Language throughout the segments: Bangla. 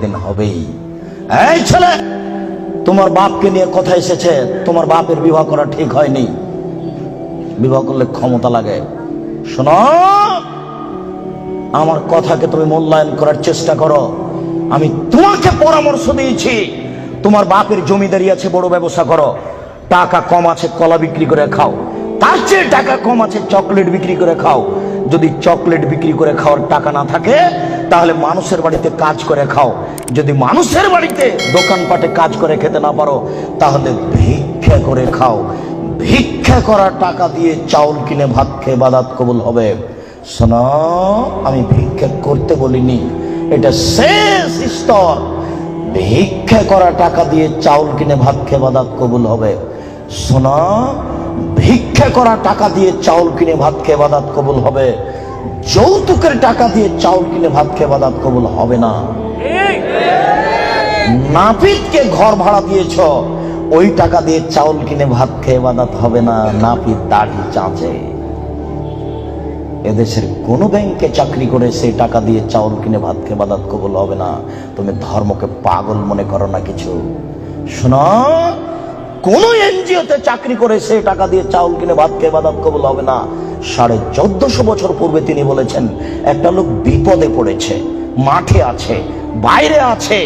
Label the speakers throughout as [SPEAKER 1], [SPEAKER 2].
[SPEAKER 1] একদিন হবেই। এই ছেলে, তোমার বাপকে নিয়ে কথা এসেছে, তোমার বাপের বিবাহ করা ঠিক হয়নি, বিবাহ করলে ক্ষমতা লাগে। শোনো, আমার কথাকে তুমি মূল্যায়ন করার চেষ্টা করো। আমি তোমাকে পরামর্শ দিয়েছি, তোমার বাপের জমিদারি আছে, বড় ব্যবসা করো। টাকা কম আছে, কলা বিক্রি করে খাও। তার চেয়ে টাকা কম আছে, চকলেট বিক্রি করে খাও। যদি চকলেট বিক্রি করে খাওয়ার টাকা না থাকে, তাহলে মানুষের বাড়িতে কাজ করে খাও। যদি মানুষের বাড়িতে দোকানপাটে কাজ করে খেতে না পারো, তাহলে ভিক্ষা করে খাও। ভিক্ষা করা টাকা দিয়ে চাউল কিনে ভাত খেয়ে ইবাদত কবুল হবে। শোনো, আমি ভিক্ষা করতে বলিনি, এটা শেষ স্তর। ভিক্ষা করা টাকা দিয়ে চাউল কিনে ভাত খেয়ে ইবাদত কবুল হবে। শোনো, ভিক্ষা করা টাকা দিয়ে চাউল কিনে ভাত খেয়ে ইবাদত কবুল হবে। যৌতুকের টাকা দিয়ে চাউল কিনে ভাত খেয়ে ইবাদত কবুল হবে না। নাপিতকে ঘর ভাড়া দিয়েছ, ওই টাকা দিয়ে চাউল কিনে ভাত খেয়ে ইবাদত হবে না। নাপিত দাড়ি চাঁচে। এদেশের কোন ব্যাংকে চাকরি করে সেই টাকা দিয়ে চাউল কিনে ভাত খেয়ে ইবাদত কবুল হবে না। তুমি ধর্মকে পাগল মনে করো না কিছু। শোনো, কোন এনজিওতে চাকরি করে সেই টাকা দিয়ে চাউল কিনে ভাত খেয়ে ইবাদত কবুল হবে না। 1450 বছর পূর্বে তিনি বলেছেন, একটা লোক বিপদে পড়েছে, মাঠে আছে, বাইরে আছে,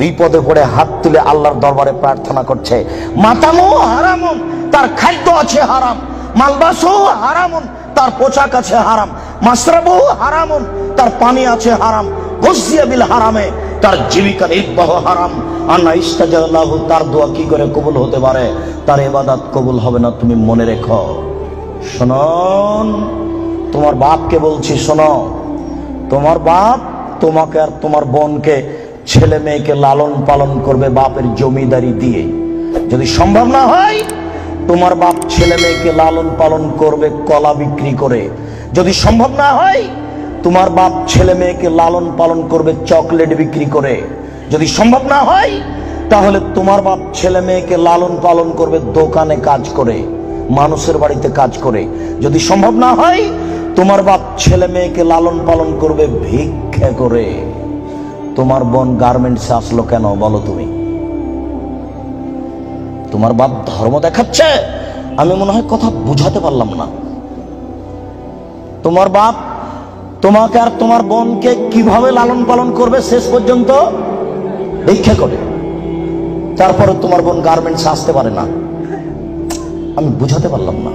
[SPEAKER 1] বিপদে পড়ে হাত তুলে আল্লাহর দরবারে প্রার্থনা করছে। মাতামু হারামুন, তার খাদ্য আছে হারাম। মালবাসু হারামুন, তার পোশাক আছে হারাম। মাশরাবু হারামুন, তার পানি আছে হারাম। গসিয়া বিল হারামে, তার জীবিকা নির্বাহ হারাম। আন্না ইস্তাজাল্লাহু, তার দোয়া কি করে কবুল হতে পারে? তার ইবাদত কবুল হবে না, তুমি মনে রেখো। শোনো, তোমার বাপকে বলছি, শোনো, তোমার বাপ তোমাকে আর তোমার বোনকে, ছেলে মেয়েকে লালন পালন করবে বাপের জমিদারি দিয়ে। যদি সম্ভব না হয়, তোমার বাপ ছেলে মেয়েকে লালন পালন করবে কলা বিক্রি করে। যদি সম্ভব না হয়, তোমার বাপ ছেলে মেয়েকে লালন পালন করবে চকলেট বিক্রি করে। যদি সম্ভব না হয়, তাহলে তোমার বাপ ছেলে মেয়েকে লালন পালন করবে দোকানে কাজ করে, মানুষের বাড়িতে কাজ করে। যদি সম্ভব না হয়, তোমার বাপ ছেলে মেয়েকে লালন পালন করবে ভিক্ষা করে। তোমার বোন গার্মেন্টসে আসলো কেন বলো তুমি? তোমার বাপ ধর্ম দেখাচ্ছে? আমি মনে হয় কথা বুঝাতে পারলাম না। তোমার বাপ তোমাকে আর তোমার বোনকে কিভাবে লালন পালন করবে শেষ পর্যন্ত? ভিক্ষা করে। তারপরে তোমার বোন গার্মেন্টসে আসতে পারে না। আমি বুঝাতে পারলাম না।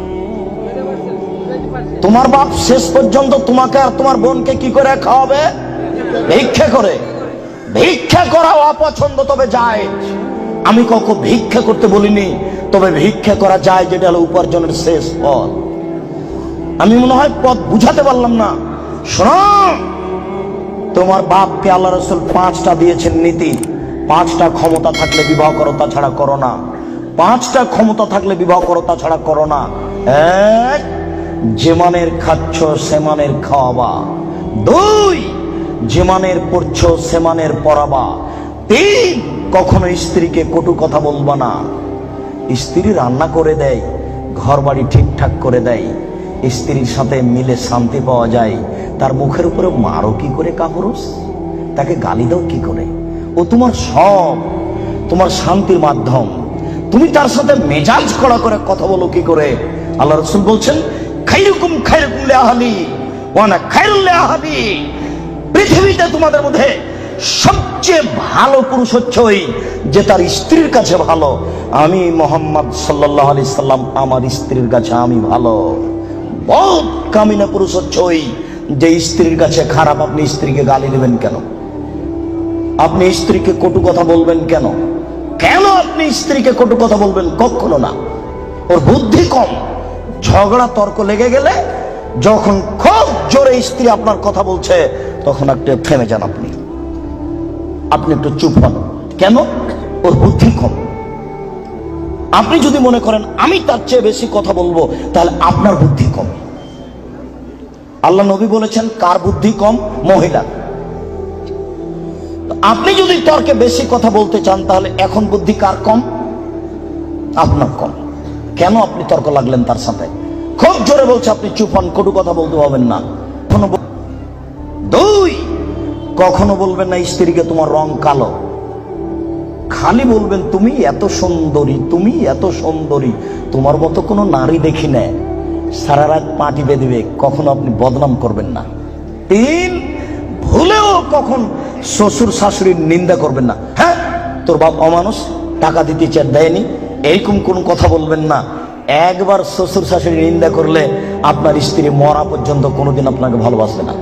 [SPEAKER 1] তোমার বাপ শেষ পর্যন্ত তোমাকে আর তোমার বোনকে কি করে খাওয়াবে? ভিক্ষা করে। ভিক্ষা করা অপছন্দ, তবে যায়। আমি কখনো ভিক্ষা করতে বলিনি, তবে ভিক্ষা করা যায়, যেটা হলো উপার্জনের শেষ পথ। আমি মনে হয় পথ বুঝাতে পারলাম না। শোনো, তোমার বাপকে আল্লাহ রাসূল 5টা দিয়েছেন নীতি। 5টা ক্ষমতা থাকলে বিবাহ করো, তাছাড়া করো না। 5টা ক্ষমতা থাকলে বিবাহ করো, তাছাড়া করো না। 1, যে মানের খাচ্ছ সে মানের খাওয়াবা। 2, যে মানের পড়ছো সে মানের পড়াবা। 3, কখনো স্ত্রীকে কটু কথা বলবা না। স্ত্রী রান্না করে দেয়, ঘর বাড়ি ঠিকঠাক করে দেয়, স্ত্রীর সাথে মিলে শান্তি পাওয়া যায়, তার মুখের উপরে মারো কি করে কাপুরুষ? তাকে গালি দাও কি করে? ও তোমার সব, তোমার শান্তির মাধ্যম। তুমি তার সাথে মেজাজ কড়া করে কথা বলো কি করে? আল্লাহ রাসূল বলছেন, খায়রুকুম খায়রুকুম লিআহলি ওয়া আনা খায়রুল লিআহলি। পৃথিবীতে তোমাদের মধ্যে সবচেয়ে ভালো পুরুষ হচ্ছে ওই যে তার স্ত্রীর কাছে ভালো। আমি মুহাম্মদ সাল্লাল্লাহু আলাইহি সাল্লাম, আমার স্ত্রীর কাছে আমি ভালো। বহুত কামিনা পুরুষ হচ্ছে ওই যে স্ত্রীর কাছে খারাপ। আপনি স্ত্রীকে গালি দেবেন কেন? আপনি স্ত্রীকে কটু কথা বলবেন কেন? কেন আপনি স্ত্রীকে কটু কথা বলবেন? কখনো না। ওর বুদ্ধি কম। ঝগড়া তর্ক লেগে গেলে, যখন খুব জোরে স্ত্রী আপনার কথা বলছে, তখন একটু থেমে যান। আপনি একটু চুপ হন। কেন? ওর বুদ্ধি কম। আপনি যদি মনে করেন আমি তার চেয়ে বেশি কথা বলবো, তাহলে আপনার বুদ্ধি কম। আল্লাহ নবী বলেছেন, কার বুদ্ধি কম? মহিলা। আপনি যদি তর্কে বেশি কথা বলতে চান, তাহলে এখন বুদ্ধি কার কম? আপনার কম। কেন আপনি তর্ক লাগলেন তার সাথে? খুব জোরে বলছে, আপনি চুপ হন, কটু কথা বলতে পারবেন না। 2, কখনো বলবেন না স্ত্রীকে তোমার রং কালো, খালি বলবেন তুমি এত সুন্দরী, তুমি এত সুন্দরী, তোমার মতো কোনো নারী দেখি না। সারা রাত পাটি বেঁধবে, কখনো আপনি বদনাম করবেন না। 3, ভুলেও কখন শ্বশুর শাশুড়ির নিন্দা করবেন না। হ্যাঁ, তোর বাপ অমানুষ, টাকা দিতে চার দেয়নি, এরকম কোন কথা বলবেন না। একবার শ্বশুর শাশুড়ির নিন্দা করলে আপনার স্ত্রী মরা পর্যন্ত কোনোদিন আপনাকে ভালোবাসবে না।